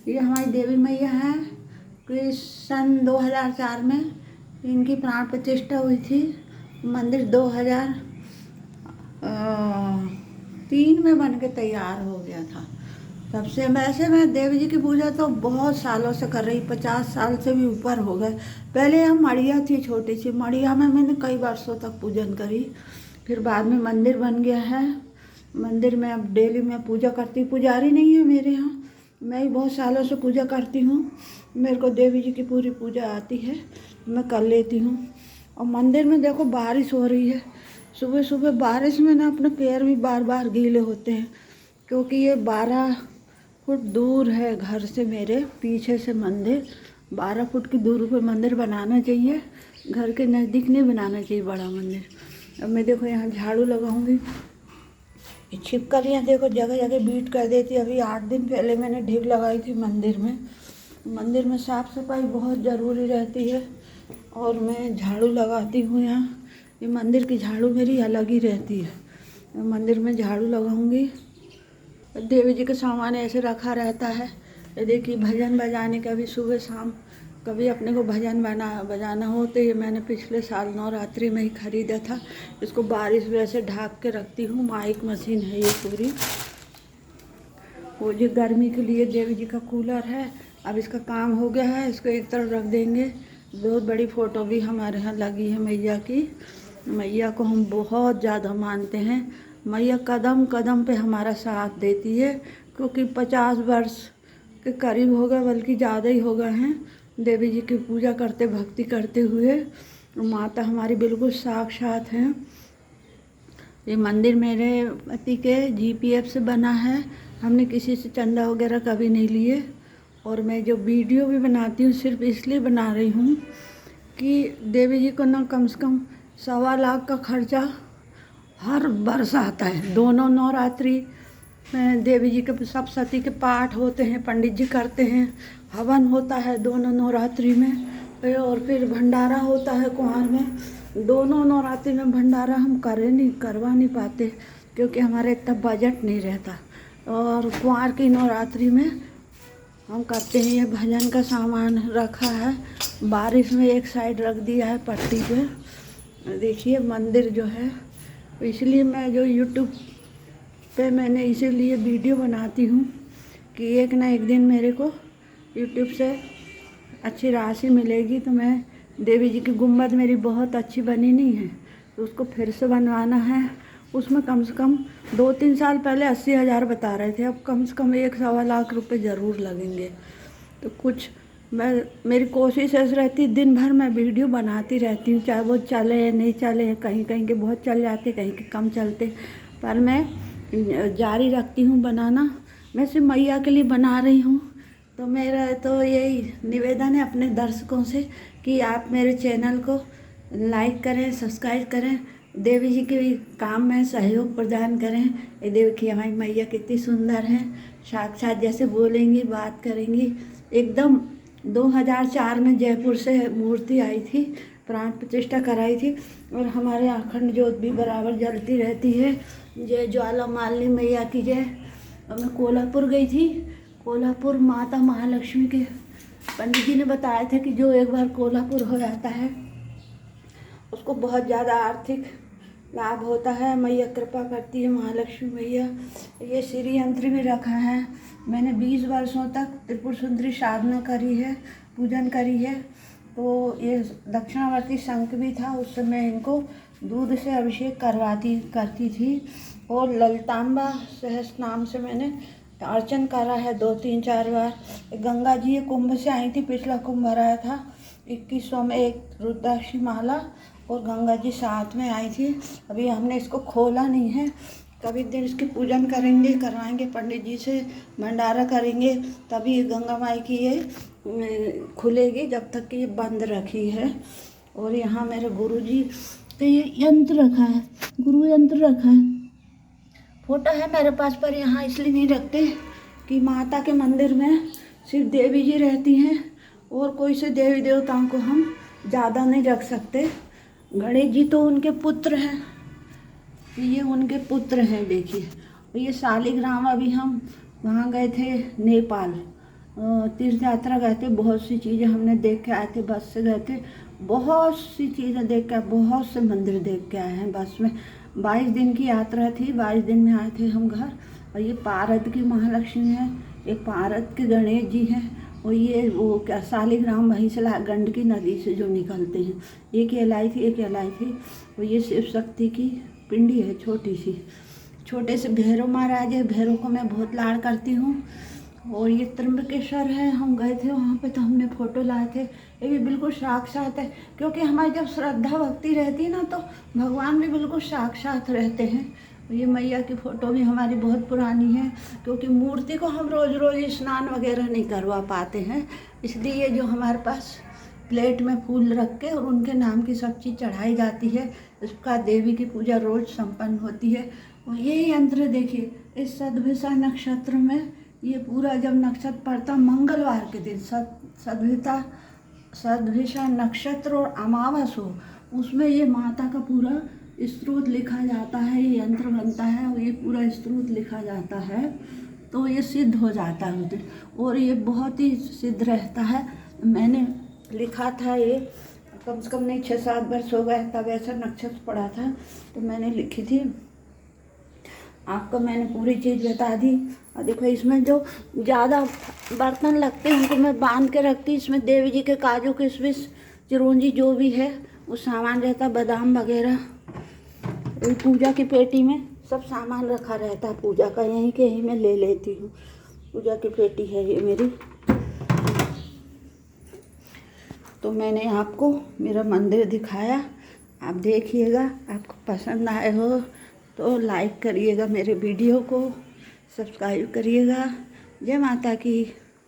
ये हमारी देवी मैया हैं कि सन 2004 में इनकी प्राण प्रतिष्ठा हुई थी। मंदिर 2003 में बन के तैयार हो गया था। तब से वैसे मैं देवी जी की पूजा तो बहुत सालों से कर रही, 50 साल से भी ऊपर हो गए। पहले हम मड़िया थी, छोटी सी मड़िया में मैंने कई वर्षों तक पूजन करी। फिर बाद में मंदिर बन गया है। मंदिर में अब डेली मैं पूजा करती। पुजारी नहीं है मेरे यहाँ, मैं ही बहुत सालों से पूजा करती हूँ। मेरे को देवी जी की पूरी पूजा आती है, मैं कर लेती हूँ। और मंदिर में देखो बारिश हो रही है। सुबह सुबह बारिश में ना अपने पैर भी बार बार गीले होते हैं, क्योंकि ये 12 फुट दूर है घर से, मेरे पीछे से मंदिर 12 फुट की दूरी पर मंदिर बनाना चाहिए। घर के नज़दीक नहीं बनाना चाहिए बड़ा मंदिर। अब मैं देखो यहाँ झाड़ू लगाऊंगी। छिपकलियाँ देखो जगह जगह बीट कर देती। अभी 8 दिन पहले मैंने ढिग लगाई थी मंदिर में। मंदिर में साफ़ सफाई बहुत ज़रूरी रहती है और मैं झाड़ू लगाती हूँ यहाँ। ये मंदिर की झाड़ू मेरी अलग ही रहती है। मंदिर में झाड़ू लगाऊंगी। देवी जी का सामान ऐसे रखा रहता है। ये देखिए भजन बजाने का भी सुबह शाम कभी अपने को भजन बजाना हो तो ये मैंने पिछले साल नवरात्रि में ही खरीदा था। इसको बारिश में ऐसे ढाक के रखती हूँ। माइक मशीन है ये पूरी। वो जो गर्मी के लिए देवी जी का कूलर है, अब इसका काम हो गया है, इसको एक तरफ रख देंगे। बहुत बड़ी फ़ोटो भी हमारे यहाँ लगी है मैया की। मैया को हम बहुत ज़्यादा मानते हैं। मैया कदम कदम पे हमारा साथ देती है, क्योंकि 50 वर्ष के करीब हो गए, बल्कि ज़्यादा ही हो गए हैं देवी जी की पूजा करते भक्ति करते हुए। माता हमारी बिल्कुल साक्षात हैं। ये मंदिर मेरे पति के जीपीएफ से बना है। हमने किसी से चंदा वगैरह कभी नहीं लिए। और मैं जो वीडियो भी बनाती हूँ सिर्फ इसलिए बना रही हूँ कि देवी जी को ना कम से कम 1.25 लाख का खर्चा हर वर्ष आता है। दोनों नवरात्रि में देवी जी के सप्तशती के पाठ होते हैं, पंडित जी करते हैं, हवन होता है दोनों नवरात्रि में, और फिर भंडारा होता है कुंवार में। दोनों नवरात्रि में भंडारा हम करवा नहीं पाते, क्योंकि हमारे इतना बजट नहीं रहता। और कुंवार की नवरात्रि में हम करते हैं। ये भजन का सामान रखा है, बारिश में एक साइड रख दिया है पट्टी पे। देखिए मंदिर जो है, इसलिए मैं जो यूट्यूब पे मैंने इसीलिए वीडियो बनाती हूँ कि एक ना एक दिन मेरे को यूट्यूब से अच्छी राशि मिलेगी तो मैं देवी जी की गुम्बद मेरी बहुत अच्छी बनी नहीं है, तो उसको फिर से बनवाना है। उसमें कम से कम 2-3 साल पहले 80,000 बता रहे थे, अब कम से कम 1-1.25 लाख रुपए ज़रूर लगेंगे। तो कुछ मेरी कोशिश ऐसी रहती है, दिन भर मैं वीडियो बनाती रहती हूँ, चाहे वो चले नहीं चले। कहीं कहीं के बहुत चल जाते, कहीं के कम चलते, पर मैं जारी रखती हूँ बनाना। मैं सिर्फ मैया के लिए बना रही हूँ। तो मेरा तो यही निवेदन है अपने दर्शकों से कि आप मेरे चैनल को लाइक करें, सब्सक्राइब करें, देवी जी के काम में सहयोग प्रदान करें। ये देखिए हमारी मैया कितनी सुंदर हैं, साक्षात जैसे बोलेंगी बात करेंगी एकदम। 2004 में जयपुर से मूर्ति आई थी, प्राण प्रतिष्ठा कराई थी, और हमारे अखंड ज्योत भी बराबर जलती रहती है। जय ज्वाला मालिनी मैया की जय। और मैं कोल्हापुर गई थी। कोल्हापुर माता महालक्ष्मी के पंडित जी ने बताया था कि जो एक बार कोल्हापुर हो जाता है उसको बहुत ज़्यादा आर्थिक लाभ होता है। मैया कृपा करती है महालक्ष्मी मैया। ये श्री यंत्र भी रखा है। मैंने 20 वर्षों तक त्रिपुर सुंदरी साधना करी है, पूजन करी है। तो ये दक्षिणावर्ती शंख भी था, उस समय इनको दूध से अभिषेक करती थी। और ललितांबा सहस्त्र नाम से मैंने अर्चन करा है 2-3-4 बार। गंगा जी ये कुंभ से आई थी, पिछला कुंभ भराया था 2100 में, एक रुद्राक्षी माला और गंगा जी साथ में आई थी। अभी हमने इसको खोला नहीं है, कभी दिन इसकी पूजन करेंगे, करवाएंगे पंडित जी से, भंडारा करेंगे, तभी ये गंगा माई की ये खुलेगी, जब तक कि ये बंद रखी है। और यहाँ मेरे गुरु जी का ये यंत्र रखा है, गुरु यंत्र रखा है। फोटो है मेरे पास, पर यहाँ इसलिए नहीं रखते कि माता के मंदिर में सिर्फ देवी जी रहती हैं और कोई से देवी देवताओं को हम ज़्यादा नहीं रख सकते। गणेश जी तो उनके पुत्र हैं, ये उनके पुत्र हैं। देखिए ये शालिग्राम, अभी हम वहाँ गए थे नेपाल, तीर्थ यात्रा गए थे, बहुत सी चीज़ें हमने देख के आए थे, बस से गए थे, बहुत सी चीज़ें देख के, बहुत से मंदिर देख के आए हैं बस में। 22 दिन की यात्रा थी, 22 दिन में आए थे हम घर। और ये पारद की महालक्ष्मी है, एक पारद के गणेश जी हैं, और ये वो क्या शालिग्राम महिषला गंडकी नदी से जो निकलते हैं, एक एलाई थी, एक एलाई थी। और ये शिव शक्ति की पिंडी है, छोटी सी, छोटे से भैरव महाराज है, भैरव को मैं बहुत लाड़ करती हूँ। और ये त्र्यंबकेश्वर है, हम गए थे वहाँ पे तो हमने फ़ोटो लाए थे, ये भी बिल्कुल साक्षात है, क्योंकि हमारी जब श्रद्धा भक्ति रहती है ना तो भगवान भी बिल्कुल साक्षात रहते हैं। ये मैया की फ़ोटो भी हमारी बहुत पुरानी है, क्योंकि मूर्ति को हम रोज़ रोज़ स्नान वगैरह नहीं करवा पाते हैं, इसलिए जो हमारे पास प्लेट में फूल रख के और उनके नाम की सब चीज़ चढ़ाई जाती है, इसका देवी की पूजा रोज़ संपन्न होती है। और ये यंत्र देखिए, इस सदभिषा नक्षत्र में ये पूरा जब नक्षत्र पड़ता मंगलवार के दिन, सदभिषा नक्षत्र और अमावस हो, उसमें ये माता का पूरा स्तोत्र लिखा जाता है, ये यंत्र बनता है और ये पूरा स्तोत्र लिखा जाता है, तो ये सिद्ध हो जाता है उस दिन, और ये बहुत ही सिद्ध रहता है। मैंने लिखा था, ये कम से कम नहीं 6-7 वर्ष हो गए तब ऐसा नक्षत्र पड़ा था, तो मैंने लिखी थी, आपको मैंने पूरी चीज़ बता दी। और देखो इसमें जो ज़्यादा बर्तन लगते हैं उनको मैं बांध के रखती, इसमें देवी जी के काजू किशमिश चिरौंजी जो भी है वो सामान रहता, बादाम वगैरह, पूजा की पेटी में सब सामान रखा रहता है पूजा का, यहीं के यहीं मैं ले लेती हूँ। पूजा की पेटी है ये मेरी। तो मैंने आपको मेरा मंदिर दिखाया, आप देखिएगा, आपको पसंद आए हो तो लाइक करिएगा, मेरे वीडियो को सब्सक्राइब करिएगा। जय माता की।